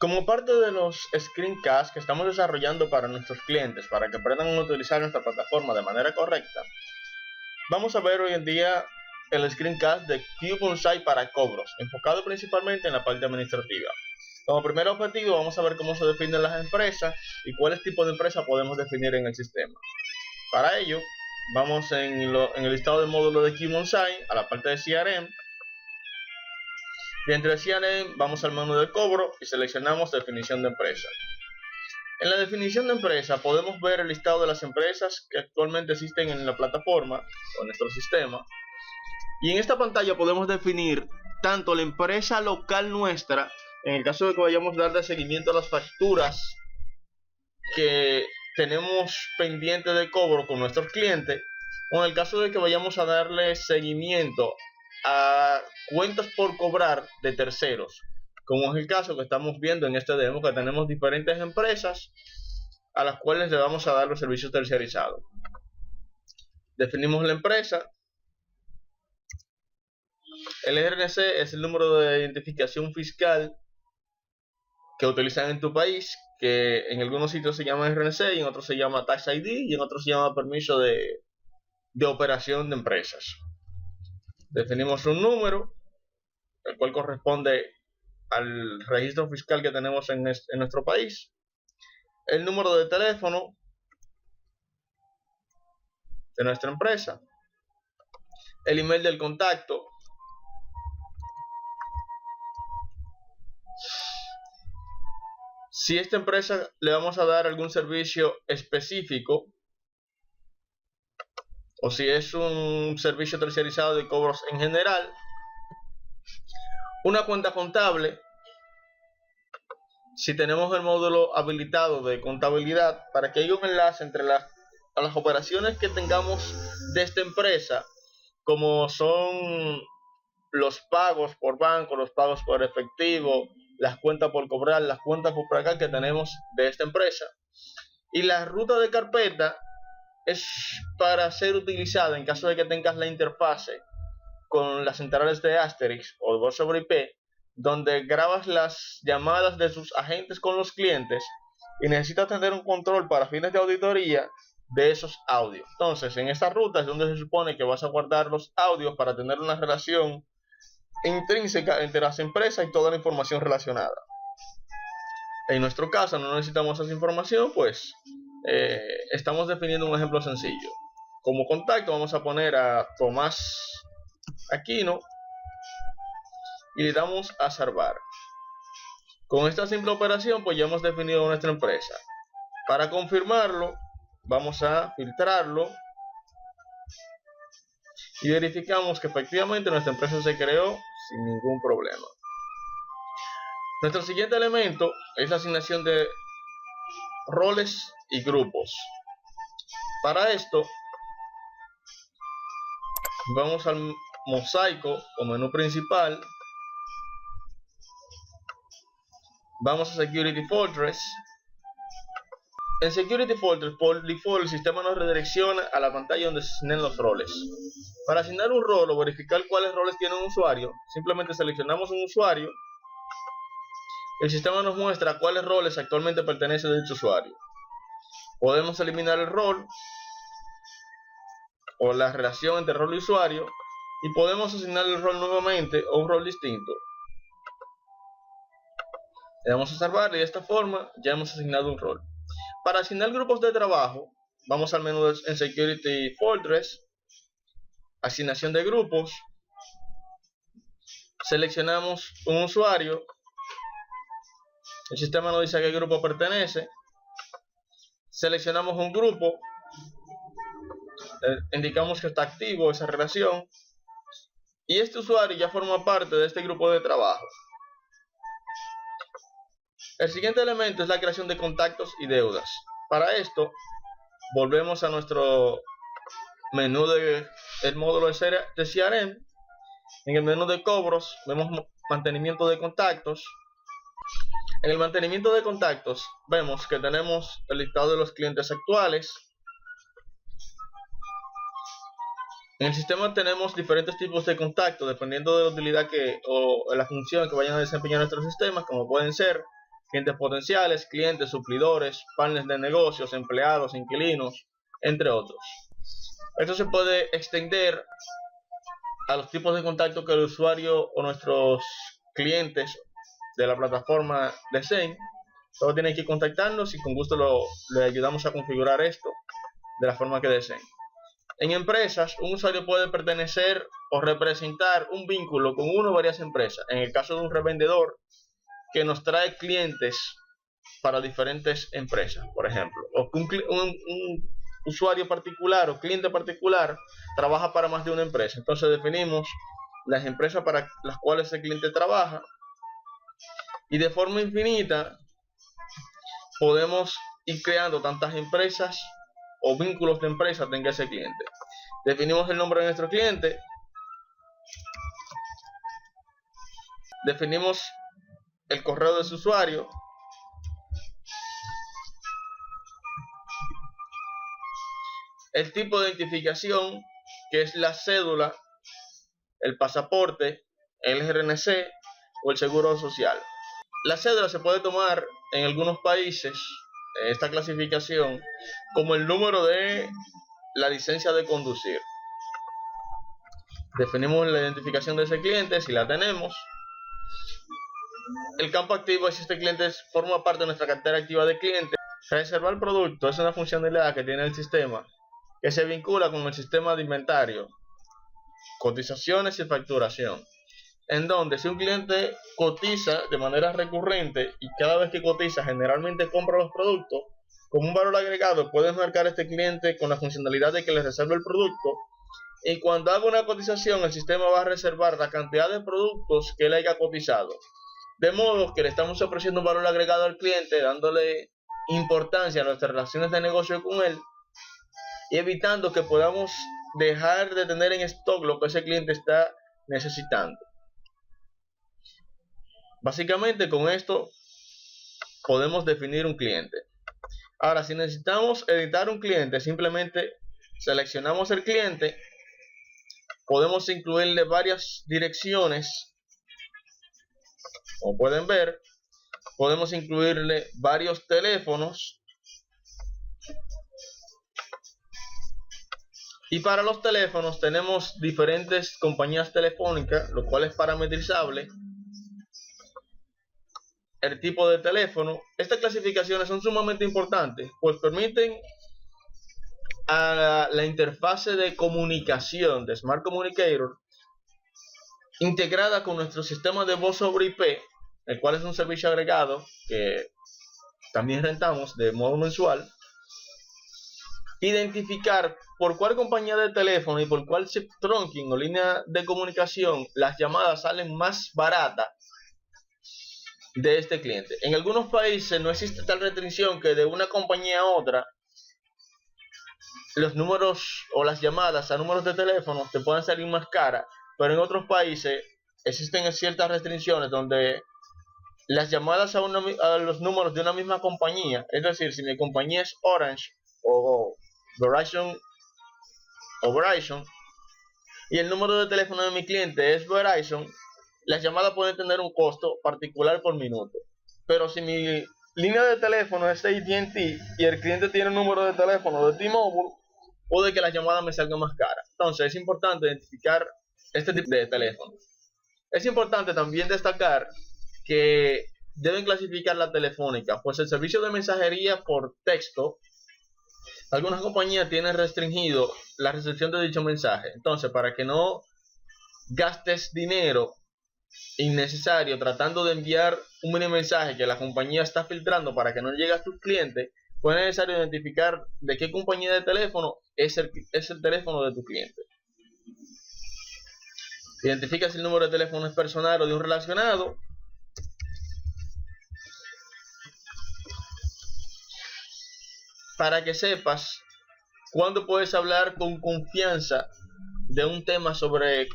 Como parte de los screencasts que estamos desarrollando para nuestros clientes, para que aprendan a utilizar nuestra plataforma de manera correcta, vamos a ver hoy en día el screencast de Cube para cobros, enfocado principalmente en la parte administrativa. Como primer objetivo vamos a ver cómo se definen las empresas y cuáles tipos de empresas podemos definir en el sistema. Para ello, vamos en el listado de módulos de Cube a la parte de CRM. Dentro de CRM vamos al menú de cobro y seleccionamos definición de empresa. En la definición de empresa podemos ver el listado de las empresas que actualmente existen en la plataforma o en nuestro sistema. Y en esta pantalla podemos definir tanto la empresa local nuestra, en el caso de que vayamos a darle seguimiento a las facturas que tenemos pendiente de cobro con nuestros clientes, o en el caso de que vayamos a darle seguimiento a cuentas por cobrar de terceros, como es el caso que estamos viendo en este demo, que tenemos diferentes empresas a las cuales le vamos a dar los servicios terciarizados. Definimos la empresa. El RNC es el número de identificación fiscal que utilizan en tu país, que en algunos sitios se llama RNC y en otros se llama Tax ID y en otros se llama permiso de operación de empresas. Definimos un número, el cual corresponde al registro fiscal que tenemos en nuestro país. El número de teléfono de nuestra empresa. El email del contacto. Si a esta empresa le vamos a dar algún servicio específico, o si es un servicio terciarizado de cobros en general. Una cuenta contable, si tenemos el módulo habilitado de contabilidad, para que haya un enlace entre las operaciones que tengamos de esta empresa, como son los pagos por banco, los pagos por efectivo, las cuentas por cobrar, las cuentas por pagar que tenemos de esta empresa. Y la ruta de carpeta es para ser utilizada en caso de que tengas la interfase con las centrales de Asterix o Voz sobre IP, donde grabas las llamadas de sus agentes con los clientes y necesitas tener un control para fines de auditoría de esos audios. Entonces, en esta ruta es donde se supone que vas a guardar los audios para tener una relación intrínseca entre las empresas y toda la información relacionada. En nuestro caso no necesitamos esa información, pues estamos definiendo un ejemplo sencillo. Como contacto vamos a poner a Tomás Aquino y le damos a salvar. Con esta simple operación pues ya hemos definido nuestra empresa. Para confirmarlo vamos a filtrarlo y verificamos que efectivamente nuestra empresa se creó sin ningún problema. Nuestro siguiente elemento es la asignación de roles y grupos. Para esto vamos al mosaico o menú principal, vamos a Security Fortress. En Security Fortress, por default, el sistema nos redirecciona a la pantalla donde se asignan los roles. Para asignar un rol o verificar cuáles roles tiene un usuario, simplemente seleccionamos un usuario. El sistema nos muestra a cuáles roles actualmente pertenece a dicho usuario. Podemos eliminar el rol o la relación entre rol y usuario y podemos asignar el rol nuevamente o un rol distinto. Le damos a salvar y de esta forma ya hemos asignado un rol. Para asignar grupos de trabajo, vamos al menú en Security Fortress, asignación de grupos, seleccionamos un usuario, el sistema nos dice a qué grupo pertenece, seleccionamos un grupo, indicamos que está activo esa relación y este usuario ya forma parte de este grupo de trabajo. El siguiente elemento es la creación de contactos y deudas. Para esto volvemos a nuestro menú del módulo de CRM. En el menú de cobros vemos mantenimiento de contactos. En el mantenimiento de contactos vemos que tenemos el listado de los clientes actuales. En el sistema tenemos diferentes tipos de contactos dependiendo de la utilidad o la función que vayan a desempeñar nuestros sistemas, como pueden ser clientes potenciales, clientes, suplidores, partners de negocios, empleados, inquilinos, entre otros. Esto se puede extender a los tipos de contacto que el usuario o nuestros clientes de la plataforma deseen. Solo tienen que contactarnos y con gusto le ayudamos a configurar esto de la forma que deseen. En empresas, un usuario puede pertenecer o representar un vínculo con una o varias empresas. En el caso de un revendedor que nos trae clientes para diferentes empresas, por ejemplo, o que un usuario particular o cliente particular trabaja para más de una empresa. Entonces definimos las empresas para las cuales el cliente trabaja y de forma infinita podemos ir creando tantas empresas o vínculos de empresa tenga ese cliente. Definimos el nombre de nuestro cliente, definimos el correo de su usuario, el tipo de identificación, que es la cédula, el pasaporte, el RNC o el seguro social. La cédula se puede tomar en algunos países, esta clasificación, como el número de la licencia de conducir. Definimos la identificación de ese cliente, si la tenemos. El campo activo es si este cliente forma parte de nuestra cartera activa de clientes. Reservar producto es una funcionalidad que tiene el sistema que se vincula con el sistema de inventario, cotizaciones y facturación, en donde si un cliente cotiza de manera recurrente y cada vez que cotiza generalmente compra los productos, como un valor agregado puedes marcar a este cliente con la funcionalidad de que le reserve el producto, y cuando haga una cotización el sistema va a reservar la cantidad de productos que él haya cotizado, de modo que le estamos ofreciendo un valor agregado al cliente, dándole importancia a nuestras relaciones de negocio con él y evitando que podamos dejar de tener en stock lo que ese cliente está necesitando. Básicamente con esto podemos definir un cliente. Ahora, si necesitamos editar un cliente, simplemente seleccionamos el cliente, podemos incluirle varias direcciones, como pueden ver, podemos incluirle varios teléfonos. Y para los teléfonos tenemos diferentes compañías telefónicas, lo cual es parametrizable. El tipo de teléfono. Estas clasificaciones son sumamente importantes, pues permiten a la interfase de comunicación de Smart Communicator integrada con nuestro sistema de voz sobre IP, el cual es un servicio agregado que también rentamos de modo mensual, identificar por cuál compañía de teléfono y por cuál chip trunking o línea de comunicación las llamadas salen más baratas de este cliente. En algunos países no existe tal restricción que de una compañía a otra los números o las llamadas a números de teléfono te puedan salir más caras, pero en otros países existen ciertas restricciones donde las llamadas a los números de una misma compañía, es decir, si mi compañía es Orange o Verizon y el número de teléfono de mi cliente es Verizon, las llamadas pueden tener un costo particular por minuto. Pero si mi línea de teléfono es AT&T y el cliente tiene un número de teléfono de T-Mobile, puede que las llamadas me salgan más caras. Entonces es importante identificar este tipo de teléfono. Es importante también destacar que deben clasificar la telefónica, pues el servicio de mensajería por texto, algunas compañías tienen restringido la recepción de dicho mensaje. Entonces, para que no gastes dinero innecesario tratando de enviar un mini mensaje que la compañía está filtrando para que no llegue a tus clientes, pues es necesario identificar de qué compañía de teléfono es el teléfono de tu cliente. Identifica si el número de teléfono es personal o de un relacionado. Para que sepas cuándo puedes hablar con confianza de un tema sobre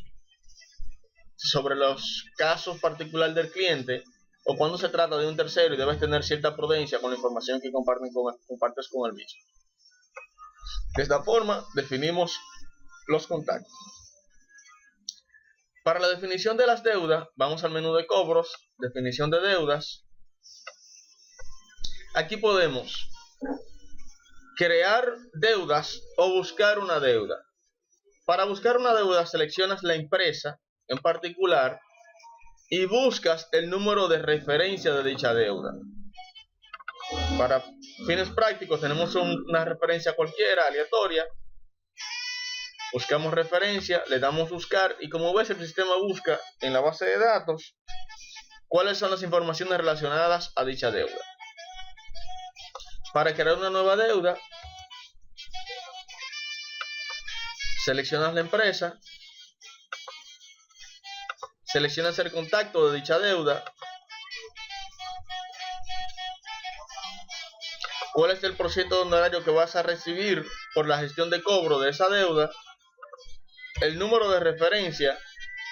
los casos particulares del cliente, o cuando se trata de un tercero y debes tener cierta prudencia con la información que compartes con el mismo. De esta forma definimos los contactos. Para la definición de las deudas, vamos al menú de cobros, definición de deudas. Aquí podemos crear deudas o buscar una deuda. Para buscar una deuda seleccionas la empresa en particular y buscas el número de referencia de dicha deuda. Para fines prácticos tenemos una referencia cualquiera, aleatoria. Buscamos referencia, le damos buscar y como ves el sistema busca en la base de datos cuáles son las informaciones relacionadas a dicha deuda. Para crear una nueva deuda, seleccionas la empresa, seleccionas el contacto de dicha deuda, cuál es el porcentaje de honorario que vas a recibir por la gestión de cobro de esa deuda, el número de referencia,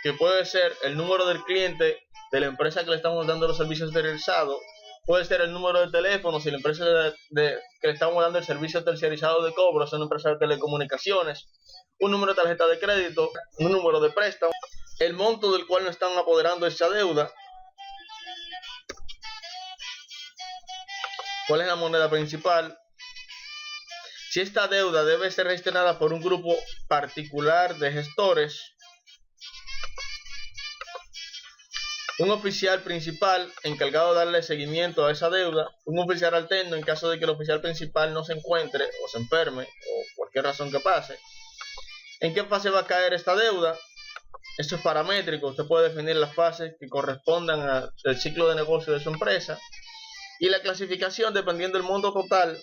que puede ser el número del cliente de la empresa que le estamos dando los servicios tercerizados, puede ser el número de teléfono si la empresa que le estamos dando el servicio tercerizado de cobro es una empresa de telecomunicaciones, un número de tarjeta de crédito, un número de préstamo, el monto del cual nos están apoderando esa deuda, cuál es la moneda principal, si esta deuda debe ser gestionada por un grupo particular de gestores, un oficial principal encargado de darle seguimiento a esa deuda, un oficial alterno en caso de que el oficial principal no se encuentre o se enferme o cualquier razón que pase, en qué fase va a caer esta deuda. Esto es paramétrico, usted puede definir las fases que correspondan al ciclo de negocio de su empresa y la clasificación dependiendo del monto total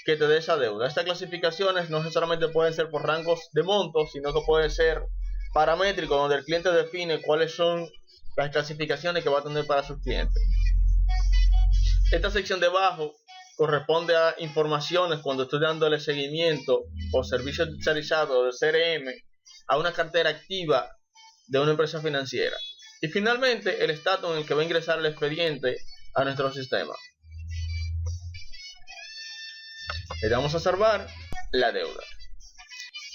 que te dé esa deuda. Estas clasificaciones no necesariamente pueden ser por rangos de montos, sino que puede ser paramétrico, donde el cliente define cuáles son las clasificaciones que va a tener para sus clientes. Esta sección de abajo corresponde a informaciones cuando estoy dándole seguimiento o servicio tercerizado de CRM a una cartera activa de una empresa financiera. Y finalmente el estatus en el que va a ingresar el expediente a nuestro sistema. Le damos a observar la deuda.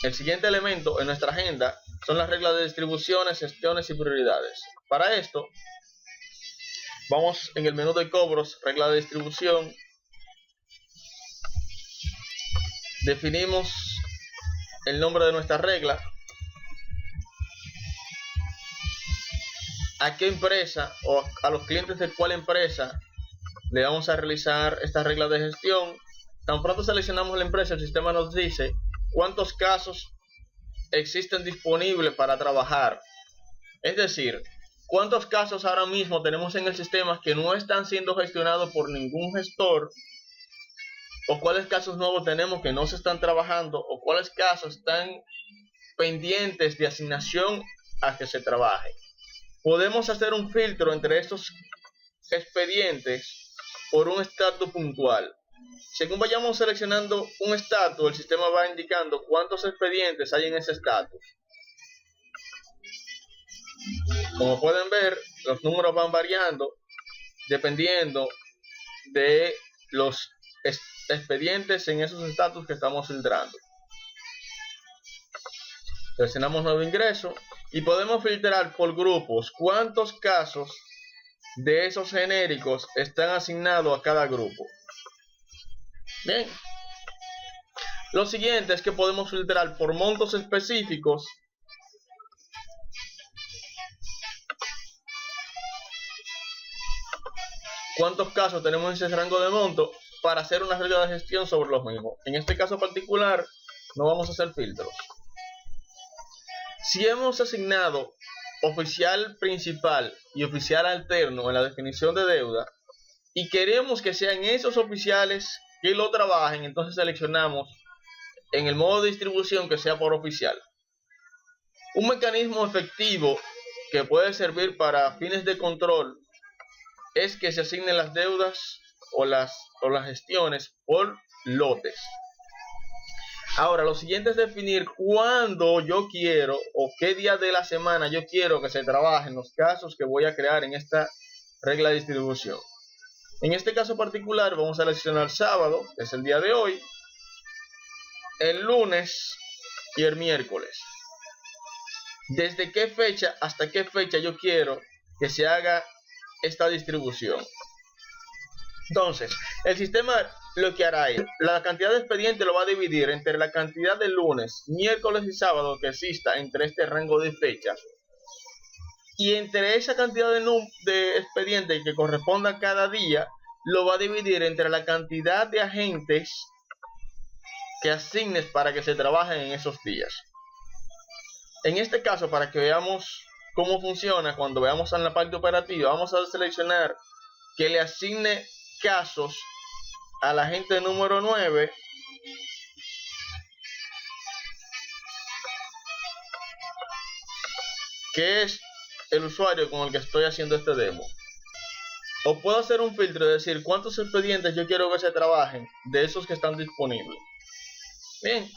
El siguiente elemento en nuestra agenda son las reglas de distribuciones, gestiones y prioridades. Para esto, vamos en el menú de cobros, regla de distribución. Definimos el nombre de nuestra regla, a qué empresa o a los clientes de cuál empresa le vamos a realizar esta regla de gestión. Tan pronto seleccionamos la empresa, el sistema nos dice cuántos casos existen disponibles para trabajar. Es decir, cuántos casos ahora mismo tenemos en el sistema que no están siendo gestionados por ningún gestor, o cuáles casos nuevos tenemos que no se están trabajando, o cuáles casos están pendientes de asignación a que se trabaje. Podemos hacer un filtro entre estos expedientes por un estatus puntual. Según vayamos seleccionando un estatus, el sistema va indicando cuántos expedientes hay en ese estatus. Como pueden ver, los números van variando dependiendo de los expedientes en esos estatus que estamos filtrando. Seleccionamos nuevo ingreso y podemos filtrar por grupos cuántos casos de esos genéricos están asignados a cada grupo. Bien, lo siguiente es que podemos filtrar por montos específicos cuántos casos tenemos en ese rango de monto para hacer una regla de gestión sobre los mismos. En este caso particular no vamos a hacer filtros. Si hemos asignado oficial principal y oficial alterno en la definición de deuda y queremos que sean esos oficiales que lo trabajen, entonces seleccionamos en el modo de distribución que sea por oficial. Un mecanismo efectivo que puede servir para fines de control es que se asignen las deudas o las gestiones por lotes. Ahora, lo siguiente es definir cuándo yo quiero o qué día de la semana yo quiero que se trabajen los casos que voy a crear en esta regla de distribución. En este caso particular vamos a seleccionar sábado, que es el día de hoy, el lunes y el miércoles. ¿Desde qué fecha hasta qué fecha yo quiero que se haga esta distribución? Entonces, el sistema lo que hará es, la cantidad de expedientes lo va a dividir entre la cantidad de lunes, miércoles y sábado que exista entre este rango de fechas, y entre esa cantidad de expedientes que corresponda a cada día, lo va a dividir entre la cantidad de agentes que asignes para que se trabajen en esos días. En este caso, para que veamos cómo funciona, cuando veamos en la parte operativa, vamos a seleccionar que le asigne casos al agente número 9, que es el usuario con el que estoy haciendo este demo. O puedo hacer un filtro, es decir, cuántos expedientes yo quiero que se trabajen de esos que están disponibles. Bien,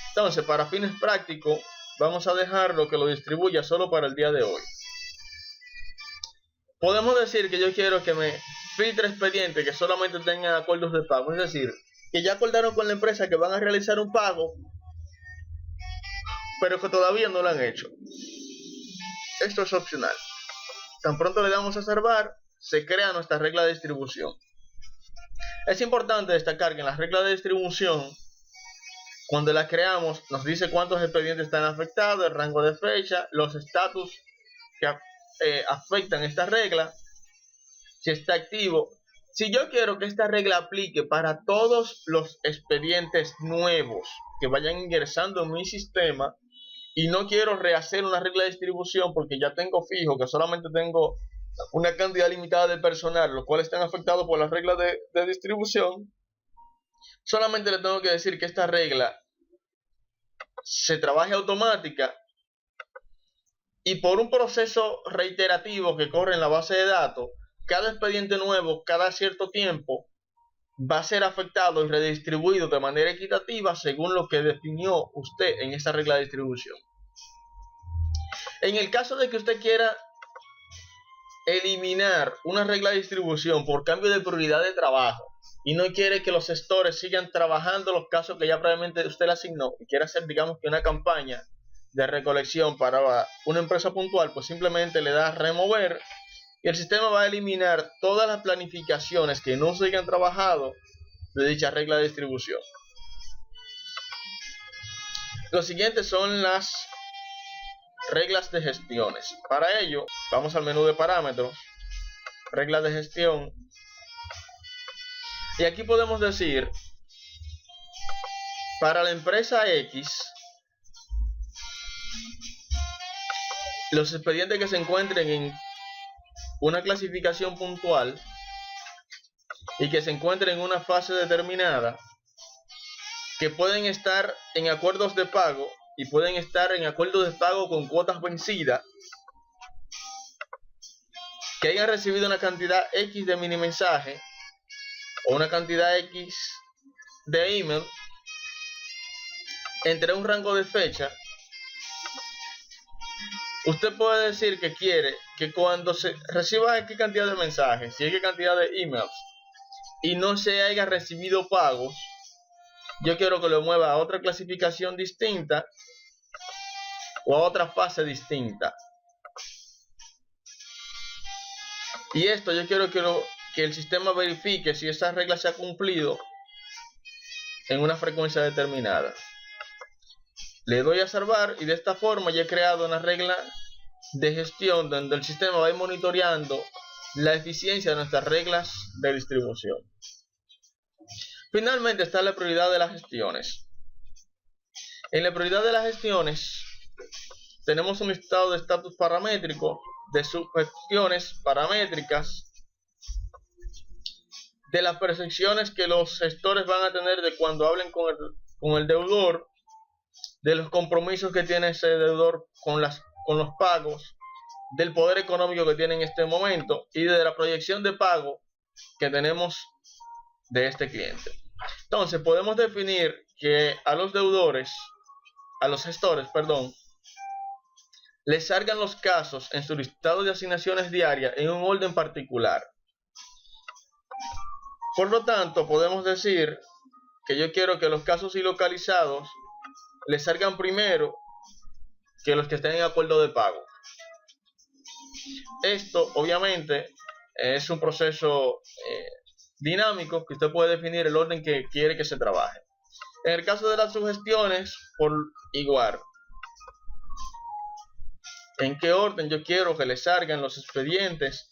entonces para fines prácticos vamos a dejarlo que lo distribuya solo para el día de hoy. Podemos decir que yo quiero que me filtre expedientes que solamente tengan acuerdos de pago, es decir, que ya acordaron con la empresa que van a realizar un pago, pero que todavía no lo han hecho. Esto es opcional. Tan pronto le damos a salvar, se crea nuestra regla de distribución. Es importante destacar que en la regla de distribución, cuando la creamos, nos dice cuántos expedientes están afectados, el rango de fecha, los estatus que afectan esta regla, si está activo. Si yo quiero que esta regla aplique para todos los expedientes nuevos que vayan ingresando en mi sistema, y no quiero rehacer una regla de distribución porque ya tengo fijo que solamente tengo una cantidad limitada de personal, los cuales están afectados por la regla de distribución, solamente le tengo que decir que esta regla se trabaje automática y por un proceso reiterativo que corre en la base de datos, cada expediente nuevo, cada cierto tiempo, va a ser afectado y redistribuido de manera equitativa según lo que definió usted en esa regla de distribución. En el caso de que usted quiera eliminar una regla de distribución por cambio de prioridad de trabajo y no quiere que los gestores sigan trabajando los casos que ya previamente usted le asignó y quiere hacer, digamos, que una campaña de recolección para una empresa puntual, pues simplemente le da a remover y el sistema va a eliminar todas las planificaciones que no se hayan trabajado de dicha regla de distribución. Los siguientes son las reglas de gestiones. Para ello, vamos al menú de parámetros, reglas de gestión, y aquí podemos decir, para la empresa X, los expedientes que se encuentren en una clasificación puntual y que se encuentren en una fase determinada, que pueden estar en acuerdos de pago y pueden estar en acuerdos de pago con cuotas vencidas, que hayan recibido una cantidad X de mini mensaje o una cantidad X de email entre un rango de fecha. Usted puede decir que quiere que cuando se reciba X cantidad de mensajes y X cantidad de emails y no se haya recibido pagos, yo quiero que lo mueva a otra clasificación distinta o a otra fase distinta. Y esto yo quiero que el sistema verifique si esa regla se ha cumplido en una frecuencia determinada. Le doy a salvar y de esta forma ya he creado una regla de gestión donde el sistema va a ir monitoreando la eficiencia de nuestras reglas de distribución. Finalmente está la prioridad de las gestiones. En la prioridad de las gestiones tenemos un listado de estatus paramétrico, de subgestiones paramétricas, de las percepciones que los gestores van a tener de cuando hablen con el deudor, de los compromisos que tiene ese deudor con los pagos, del poder económico que tiene en este momento y de la proyección de pago que tenemos de este cliente. Entonces podemos definir que a los gestores, les salgan los casos en su listado de asignaciones diarias en un orden particular. Por lo tanto, podemos decir que yo quiero que los casos ilocalizados les salgan primero que los que estén en acuerdo de pago. Esto, obviamente, es un proceso dinámicos que usted puede definir el orden que quiere que se trabaje. En el caso de las sugestiones, por igual, en qué orden yo quiero que le salgan los expedientes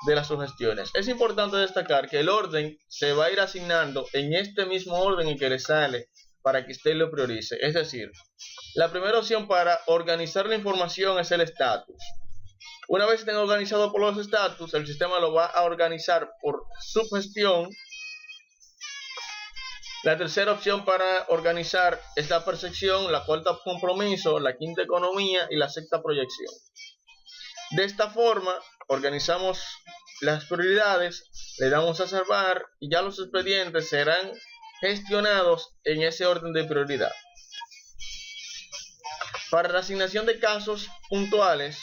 de las sugestiones. Es importante destacar que el orden se va a ir asignando en este mismo orden en que le sale para que usted lo priorice. Es decir, la primera opción para organizar la información es el estatus. Una vez estén organizados por los estatus, el sistema lo va a organizar por subgestión. La tercera opción para organizar es la percepción, la cuarta compromiso, la quinta economía y la sexta proyección. De esta forma, organizamos las prioridades, le damos a salvar y ya los expedientes serán gestionados en ese orden de prioridad. Para la asignación de casos puntuales,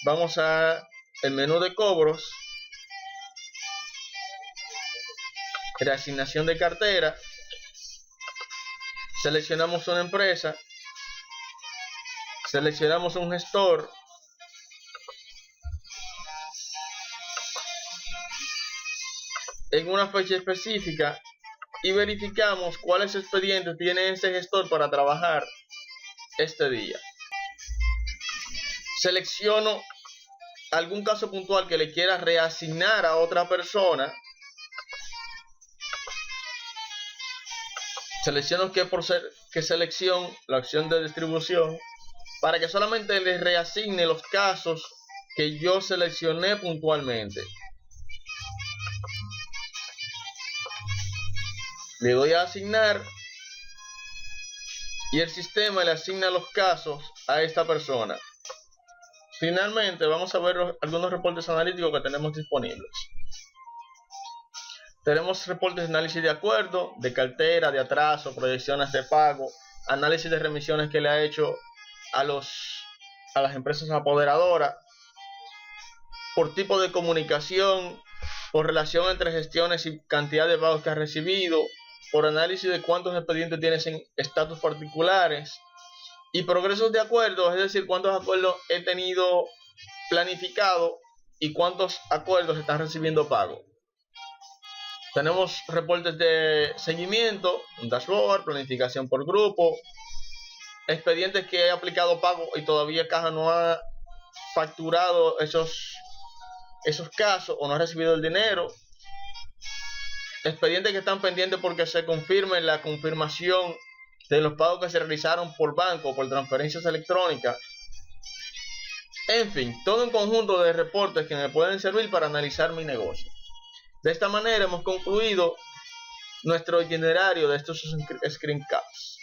vamos a el menú de cobros, reasignación de cartera, seleccionamos una empresa, seleccionamos un gestor, en una fecha específica y verificamos cuáles expedientes tiene ese gestor para trabajar este día. Selecciono algún caso puntual que le quiera reasignar a otra persona. Selecciono qué selección, la opción de distribución, para que solamente le reasigne los casos que yo seleccioné puntualmente. Le doy a asignar y el sistema le asigna los casos a esta persona. Finalmente, vamos a ver algunos reportes analíticos que tenemos disponibles. Tenemos reportes de análisis de acuerdo, de cartera, de atraso, proyecciones de pago, análisis de remisiones que le ha hecho a las empresas apoderadoras, por tipo de comunicación, por relación entre gestiones y cantidad de pagos que ha recibido, por análisis de cuántos expedientes tienes en estatus particulares, y progresos de acuerdos, es decir, cuántos acuerdos he tenido planificado y cuántos acuerdos están recibiendo pago. Tenemos reportes de seguimiento, un dashboard, planificación por grupo, expedientes que he aplicado pago y todavía Caja no ha facturado esos casos o no ha recibido el dinero, expedientes que están pendientes porque se confirme la confirmación de los pagos que se realizaron por banco o por transferencias electrónicas. En fin, todo un conjunto de reportes que me pueden servir para analizar mi negocio. De esta manera hemos concluido nuestro itinerario de estos screencasts.